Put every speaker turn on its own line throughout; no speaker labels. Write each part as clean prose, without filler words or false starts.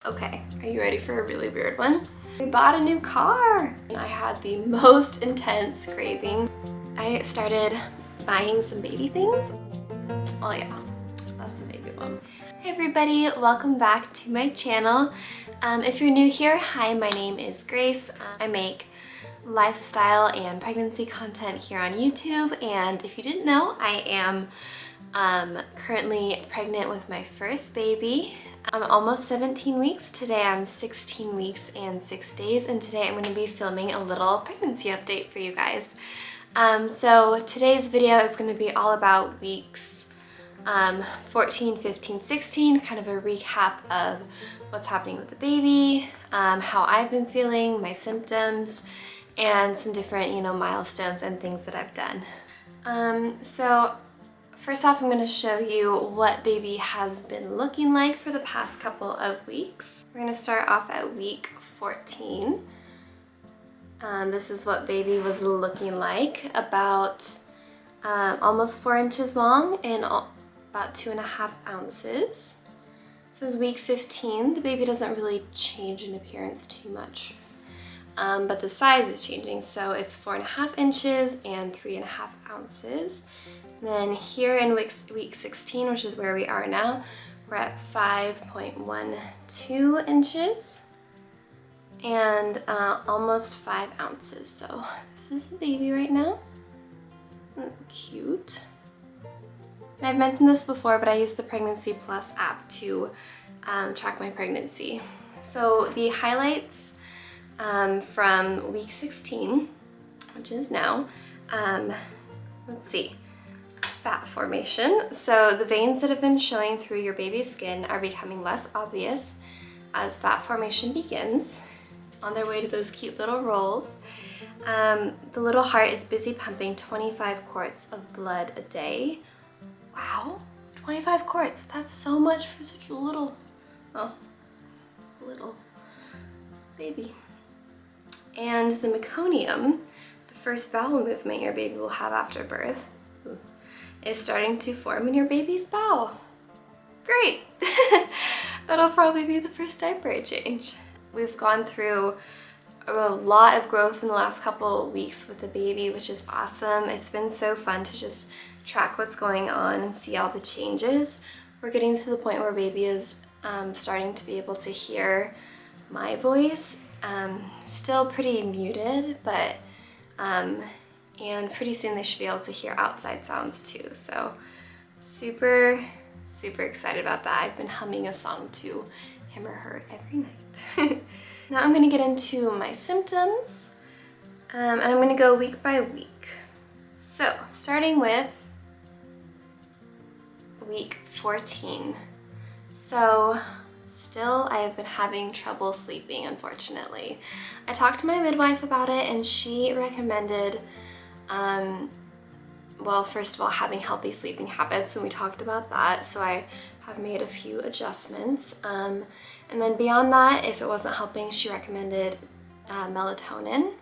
Okay, are you ready for a really weird one? We bought a new car and I had the most intense craving. I started buying some baby things. Oh yeah, that's the baby one. Hey everybody, welcome back to my channel. If you're new here, hi, my name is Grace. I make lifestyle and pregnancy content here on YouTube, and if you didn't know, I am currently pregnant with my first baby. I'm almost 17 weeks. Today I'm 16 weeks and 6 days, and today I'm going to be filming a little pregnancy update for you guys. So today's video is going to be all about weeks 14, 15, 16, kind of a recap of what's happening with the baby, how I've been feeling, my symptoms, and some different, milestones and things that I've done. So first off, I'm going to show you what baby has been looking like for the past couple of weeks. We're going to start off at week 14. This is what baby was looking like, about almost 4 inches long and about 2.5 ounces. This is week 15. The baby doesn't really change in appearance too much, but the size is changing. So it's 4.5 inches and 3.5 ounces. Then here in week 16, which is where we are now, we're at 5.12 inches and almost 5 ounces. So this is the baby right now. Cute. And I've mentioned this before, but I use the Pregnancy Plus app to track my pregnancy. So the highlights from week 16, which is now, let's see. Fat formation. So the veins that have been showing through your baby's skin are becoming less obvious as fat formation begins, on their way to those cute little rolls. The little heart is busy pumping 25 quarts of blood a day. Wow, 25 quarts. That's so much for such a little baby. And the meconium, the first bowel movement your baby will have after birth, is starting to form in your baby's bowel. Great! That'll probably be the first diaper I change. We've gone through a lot of growth in the last couple weeks with the baby, which is awesome. It's been so fun to just track what's going on and see all the changes. We're getting to the point where baby is starting to be able to hear my voice. Still pretty muted, but and pretty soon they should be able to hear outside sounds too. So super, super excited about that. I've been humming a song to him or her every night. Now I'm gonna get into my symptoms, and I'm gonna go week by week. So starting with week 14. So still, I have been having trouble sleeping, unfortunately. I talked to my midwife about it, and she recommended well, first of all, having healthy sleeping habits, and we talked about that, so I have made a few adjustments. And then beyond that, if it wasn't helping, she recommended melatonin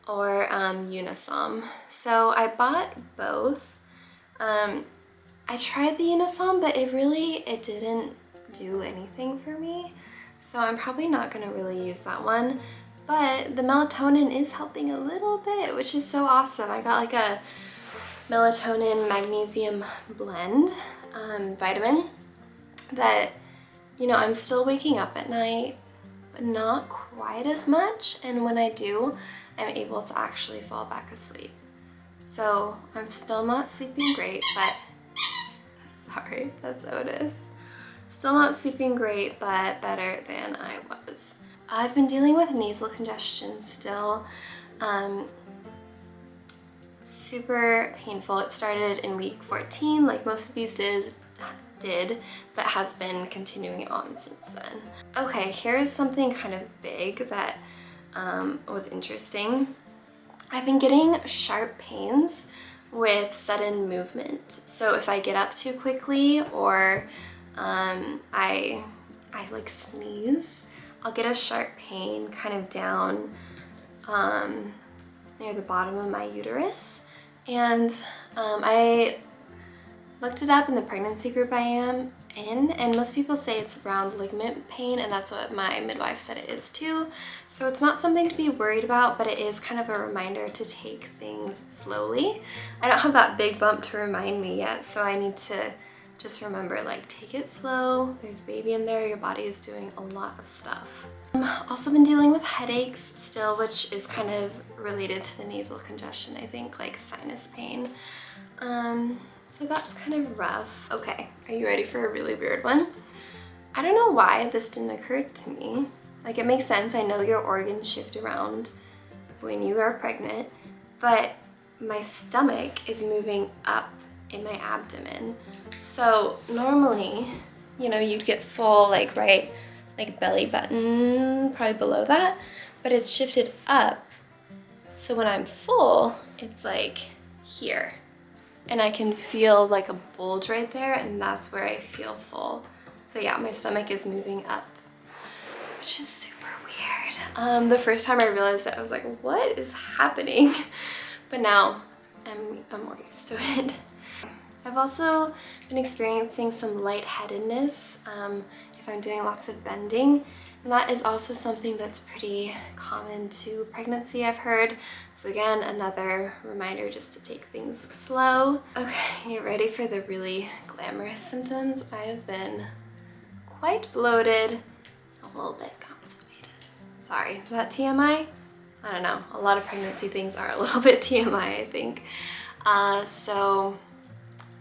or Unisom. So I bought both. I tried the Unisom, but it didn't do anything for me, so I'm probably not going to really use that one. But the melatonin is helping a little bit, which is so awesome. I got like a melatonin magnesium blend vitamin that, I'm still waking up at night, but not quite as much. And when I do, I'm able to actually fall back asleep. So I'm still not sleeping great, but sorry, that's Otis. Still not sleeping great, but better than I was. I've been dealing with nasal congestion still. Super painful. It started in week 14, like most of these did, but has been continuing on since then. Okay, here's something kind of big that was interesting. I've been getting sharp pains with sudden movement. So if I get up too quickly or I like sneeze, I'll get a sharp pain kind of down near the bottom of my uterus. And I looked it up in the pregnancy group I am in, and most people say it's round ligament pain, and that's what my midwife said it is too. So it's not something to be worried about, but it is kind of a reminder to take things slowly. I don't have that big bump to remind me yet, so I need to just remember, like, take it slow. There's a baby in there, your body is doing a lot of stuff. Also been dealing with headaches still, which is kind of related to the nasal congestion, I think, like sinus pain. So that's kind of rough. Okay, are you ready for a really weird one? I don't know why this didn't occur to me. Like, it makes sense, I know your organs shift around when you are pregnant, but my stomach is moving up in my abdomen. So normally, you know, you'd get full, like, right, like belly button, probably below that, but it's shifted up. So when I'm full, it's like here. And I can feel like a bulge right there, and that's where I feel full. So yeah, my stomach is moving up, which is super weird. The first time I realized it, I was like, what is happening? But now I'm more used to it. I've also been experiencing some lightheadedness if I'm doing lots of bending. And that is also something that's pretty common to pregnancy, I've heard. So again, another reminder just to take things slow. Okay, you ready for the really glamorous symptoms? I have been quite bloated, a little bit constipated. Sorry, is that TMI? I don't know. A lot of pregnancy things are a little bit TMI, I think. So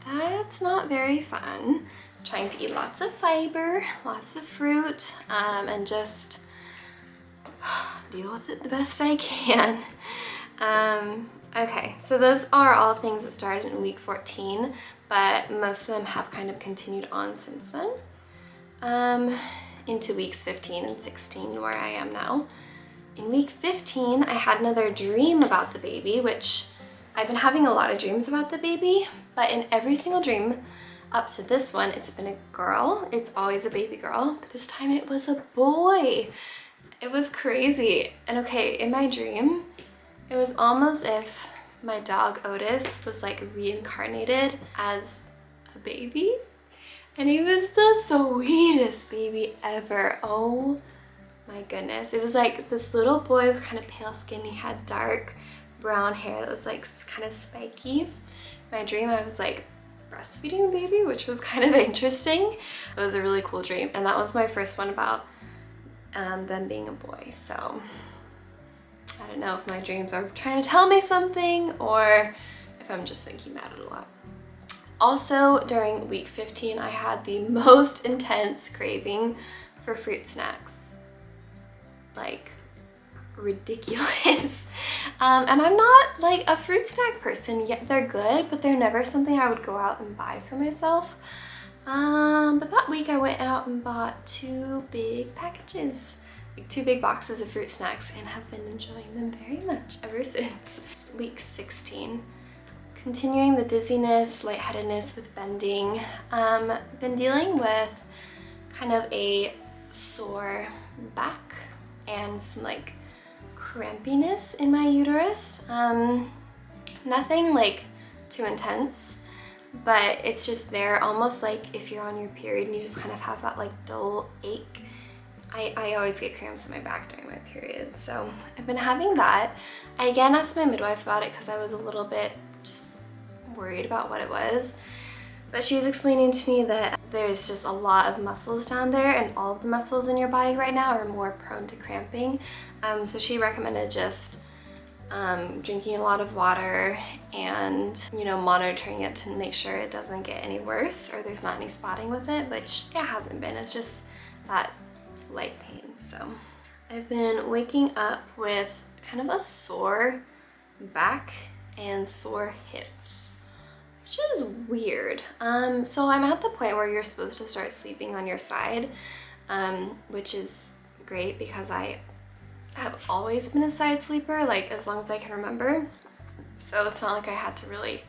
that's not very fun. Trying to eat lots of fiber, lots of fruit, and just deal with it the best I can. Okay, so those are all things that started in week 14, but most of them have kind of continued on since then, into weeks 15 and 16, where I am now. In week 15, I had another dream about the baby, which I've been having a lot of dreams about the baby, but in every single dream up to this one, it's been a girl. It's always a baby girl, but this time it was a boy. It was crazy. And okay, in my dream, it was almost if my dog Otis was like reincarnated as a baby. And he was the sweetest baby ever. Oh my goodness. It was like this little boy with kind of pale skin. He had dark brown hair that was like kind of spiky. In my dream, I was like breastfeeding the baby, which was kind of interesting. It was a really cool dream, and that was my first one about them being a boy. So I don't know if my dreams are trying to tell me something or if I'm just thinking about it a lot. Also, during week 15, I had the most intense craving for fruit snacks. Like, ridiculous. And I'm not like a fruit snack person, yet they're good, but they're never something I would go out and buy for myself. But that week I went out and bought 2 big packages, like 2 big boxes of fruit snacks, and have been enjoying them very much ever since. Week 16. Continuing the dizziness, lightheadedness with bending. Been dealing with kind of a sore back and some like crampiness in my uterus. Nothing like too intense, but it's just there, almost like if you're on your period and you just kind of have that like dull ache. I always get cramps in my back during my period, so I've been having that. I again asked my midwife about it because I was a little bit just worried about what it was, but she was explaining to me that there's just a lot of muscles down there, and all of the muscles in your body right now are more prone to cramping. So she recommended just drinking a lot of water and, you know, monitoring it to make sure it doesn't get any worse or there's not any spotting with it, which it hasn't been. It's just that light pain. So I've been waking up with kind of a sore back and sore hips, which is weird. So I'm at the point where you're supposed to start sleeping on your side, which is great because I have always been a side sleeper, like as long as I can remember. So it's not like I had to really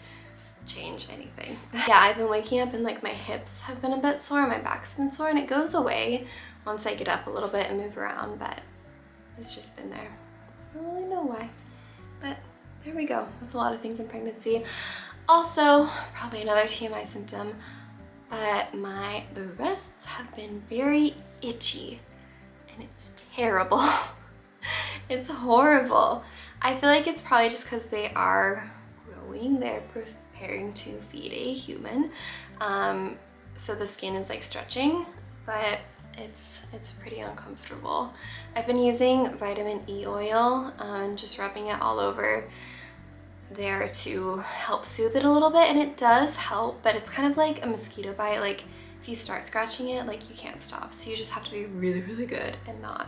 change anything. Yeah, I've been waking up and like my hips have been a bit sore, my back's been sore, and it goes away once I get up a little bit and move around, but it's just been there. I don't really know why, but there we go. That's a lot of things in pregnancy. Also, probably another TMI symptom, but my breasts have been very itchy and it's terrible. It's horrible. I feel like it's probably just because they are growing, they're preparing to feed a human. So the skin is like stretching, but it's pretty uncomfortable. I've been using vitamin E oil and just rubbing it all over there to help soothe it a little bit, and it does help, but it's kind of like a mosquito bite. Like if you start scratching it, like you can't stop. So you just have to be really, really good and not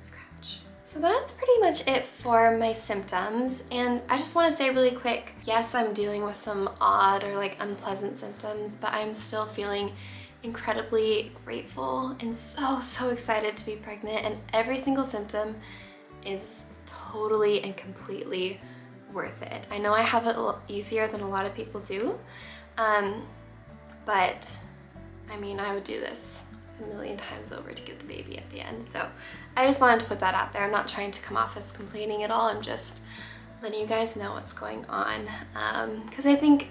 scratch. So that's pretty much it for my symptoms. And I just want to say really quick, yes, I'm dealing with some odd or like unpleasant symptoms, but I'm still feeling incredibly grateful and so excited to be pregnant, and every single symptom is totally and completely worth it. I know I have it a little easier than a lot of people do, but I mean, I would do this a million times over to get the baby at the end. So I just wanted to put that out there. I'm not trying to come off as complaining at all. I'm just letting you guys know what's going on, because I think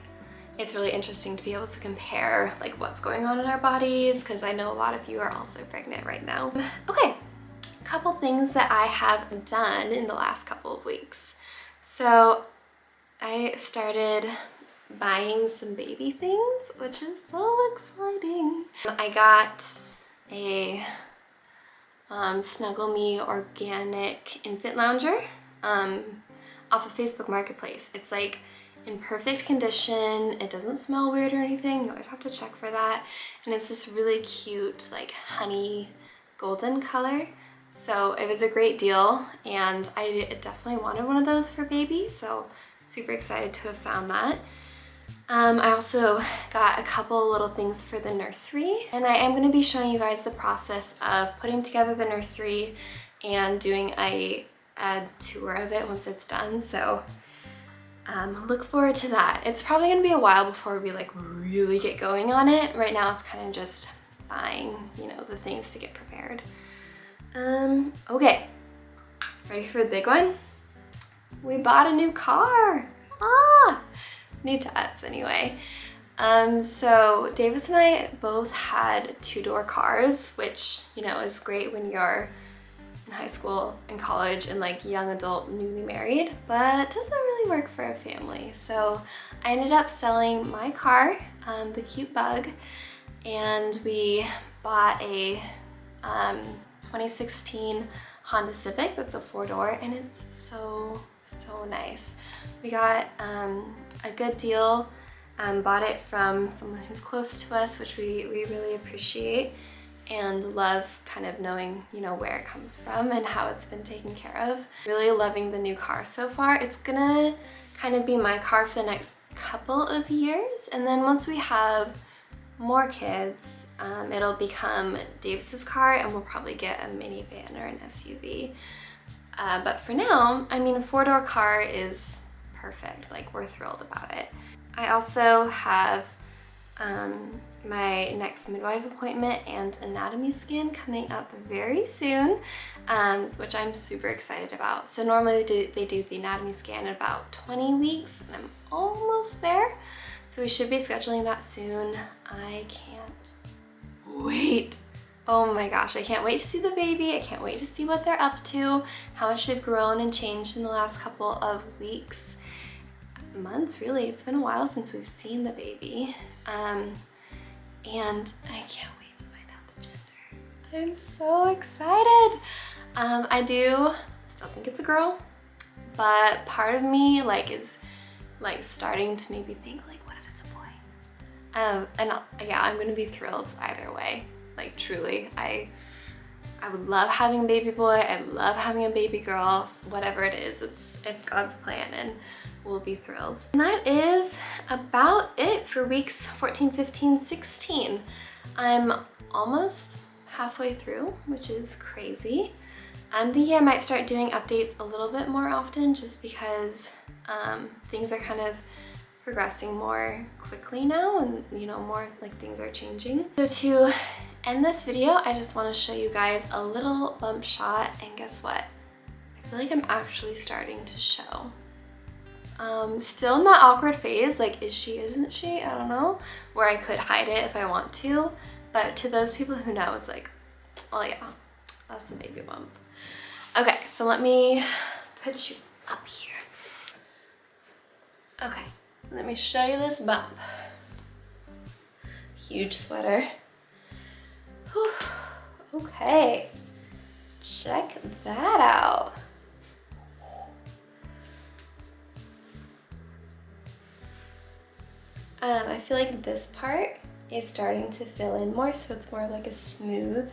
it's really interesting to be able to compare like what's going on in our bodies, because I know a lot of you are also pregnant right now. Okay, a couple things that I have done in the last couple of weeks. So I started buying some baby things, which is so exciting. I got a Snuggle Me organic infant lounger off of Facebook Marketplace. It's like in perfect condition. It doesn't smell weird or anything. You always have to check for that. And it's this really cute like honey golden color. So it was a great deal, and I definitely wanted one of those for baby, so super excited to have found that. I also got a couple little things for the nursery, and I am going to be showing you guys the process of putting together the nursery and doing a tour of it once it's done. So look forward to that. It's probably going to be a while before we like really get going on it. Right now it's kind of just buying, you know, the things to get prepared. Okay, ready for the big one? We bought a new car. New to us anyway. So Davis and I both had two-door cars, which, you know, is great when you're in high school and college and like young adult newly married, but doesn't really work for a family. So I ended up selling my car, the cute Bug, and we bought a 2016 Honda Civic that's a four-door, and it's so nice. We got a good deal, bought it from someone who's close to us, which we really appreciate and love kind of knowing, you know, where it comes from and how it's been taken care of. Really loving the new car so far. It's gonna kind of be my car for the next couple of years, and then once we have more kids, it'll become Davis's car, and we'll probably get a minivan or an SUV. But for now, I mean, a four-door car is perfect. Like, we're thrilled about it. I also have my next midwife appointment and anatomy scan coming up very soon, which I'm super excited about. So normally they do the anatomy scan in about 20 weeks, and I'm almost there. So we should be scheduling that soon. I can't wait. Oh my gosh, I can't wait to see the baby. I can't wait to see what they're up to, how much they've grown and changed in the last couple of weeks, months really. It's been a while since we've seen the baby. And I can't wait to find out the gender. I'm so excited. I do still think it's a girl, but part of me like is like starting to maybe think like, what if it's a boy? Yeah, I'm gonna be thrilled either way. Like truly, I would love having a baby boy. I love having a baby girl. Whatever it is, it's God's plan, and we'll be thrilled. And that is about it for weeks 14, 15, 16. I'm almost halfway through, which is crazy. I'm thinking I might start doing updates a little bit more often, just because things are kind of progressing more quickly now, and you know, more like things are changing. So to end this video, I just want to show you guys a little bump shot, and guess what? I feel like I'm actually starting to show Still in that awkward phase, like is she, isn't she? I don't know, where I could hide it if I want to, but to those people who know, it's like, oh yeah, that's a baby bump. Okay, so let me put you up here. Okay, let me show you this bump. Huge sweater. Whew. Okay, check that out. I feel like this part is starting to fill in more, so it's more like a smooth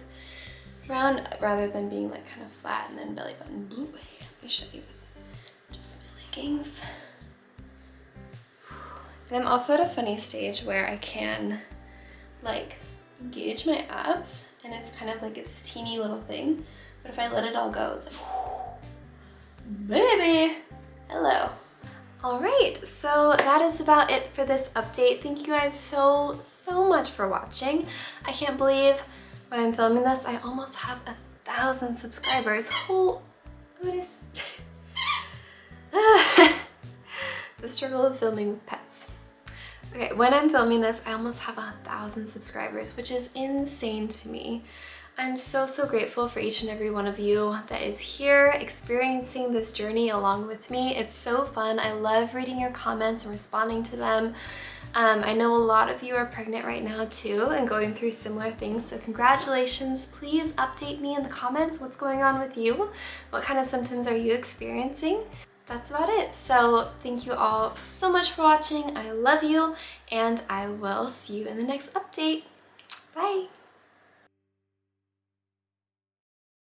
round rather than being like kind of flat and then belly button. Ooh, let me show you with just my leggings. And I'm also at a funny stage where I can like engage my abs, and it's kind of like this teeny little thing, but if I let it all go, it's like, baby, hello. All right, so that is about it for this update. Thank you guys so much for watching. I can't believe when I'm filming this, I almost have 1,000 subscribers. Oh, goodness. The struggle of filming with pets. Okay, when I'm filming this, I almost have 1,000 subscribers, which is insane to me. I'm so grateful for each and every one of you that is here experiencing this journey along with me. It's so fun. I love reading your comments and responding to them. I know a lot of you are pregnant right now too and going through similar things, so congratulations. Please update me in the comments what's going on with you. What kind of symptoms are you experiencing? That's about it. So thank you all so much for watching. I love you, and I will see you in the next update. Bye.